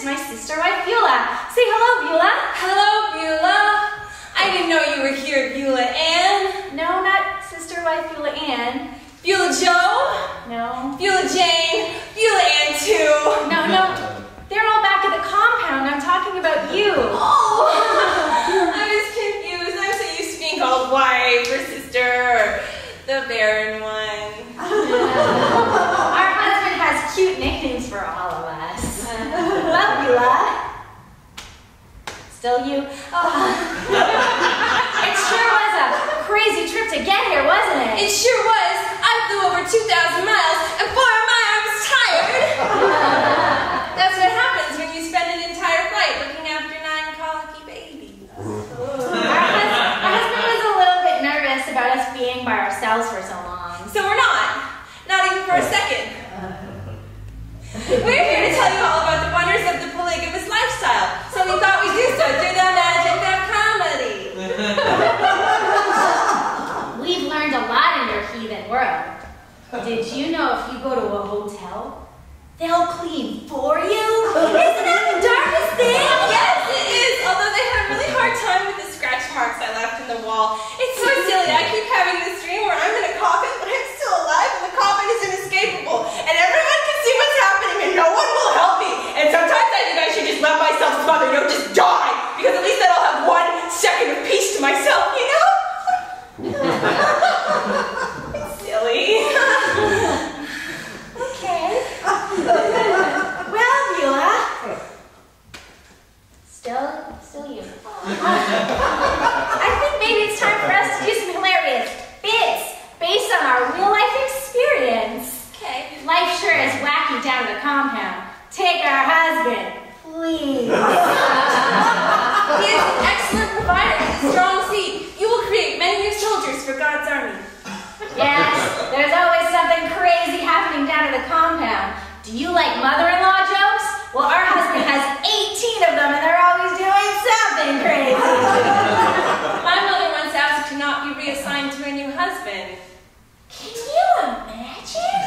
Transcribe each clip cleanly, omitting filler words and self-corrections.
my sister wife, Beulah. Say hello, Beulah. Hello, Beulah. I didn't know you were here, Beulah Ann. No, not sister wife Beulah Ann. Beulah Joe? No. Beulah Jane? Beulah Ann too? No. They're all back at the compound. I'm talking about you. Oh, I was confused. I'm so used to being called wife or sister or the barren one. Our husband has cute nicknames for all of us. Well, Beulah. Still you? It sure was a crazy trip to get here, wasn't it? It sure was. I flew over 2,000 miles and boy, am I was tired. That's what happens when you spend an entire flight looking after 9 colicky babies. Our husband was a little bit nervous about us being by ourselves for so long. So we're not even for a second. We're here to tell you all about the wonders of the polygamous lifestyle. So we thought we'd do so through the magic of comedy. We've learned a lot in your heathen world. Did you know if you go to a hotel, they'll clean for you? Isn't that the darkest thing? Yes, it is. Although they had a really hard time with the scratch marks I left in the wall. It's so silly. I keep having this dream where I'm in a coffin, but I'm still alive, and the coffin is inescapable. And everyone can see what's happening, and no one will help me. And sometimes I think I should just let myself smother, just die. Because at least then I'll have 1 second of peace to myself, It's silly. Okay. Well, Beulah. Still you. I think maybe it's time for us to do some hilarious bits based on our real life experience. Okay. Life sure is wacky down at the compound. Take our husband, please. He is an excellent provider with a strong seed. You will create many new soldiers for God's army. Yes, there's always something crazy happening down at the compound. Do you like mother-in-law jokes? Well, our husband has 18 of them, and they're always doing something crazy. My mother once asked to not be reassigned to a new husband. Can you imagine?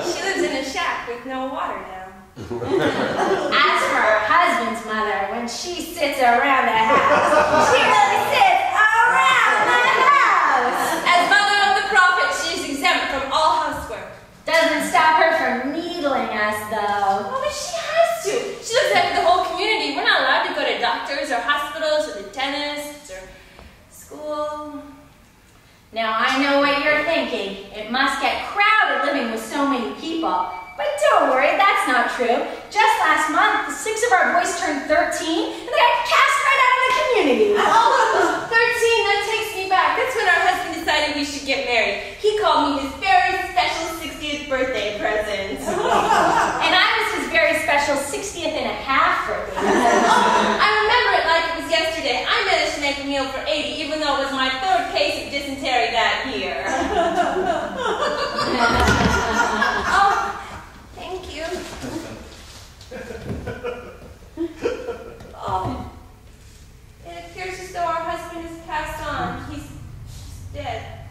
She lives in a shack with no water now. As for our husband's mother, when she sits around the house, she really sits around the house. As mother of the prophet, she is exempt from all housework. Doesn't stop her from needling us, though. Oh, but she has to. She looks after the whole community. We're not allowed to go to doctors or hospitals or the dentists or school. Now, I know what you're thinking. It must get crowded living with so many people. But don't worry, that's not true. Just last month, the 6 of our boys turned 13, and they got cast right out of the community. Oh, 13, that takes me back. That's when our husband decided we should get married. He called me his very special 60th birthday present. And I was his very special 60th and a half birthday present. I remember it like it was yesterday. I managed to make a meal for 80, even though it was my 3rd case of dysentery that year. Oh, thank you. Oh, it appears as though our husband has passed on. He's dead.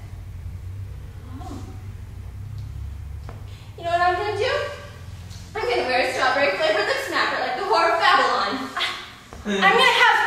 Oh. You know what I'm going to do? I'm going to wear a strawberry flavored lip smacker like the Whore of Babylon. I'm going to have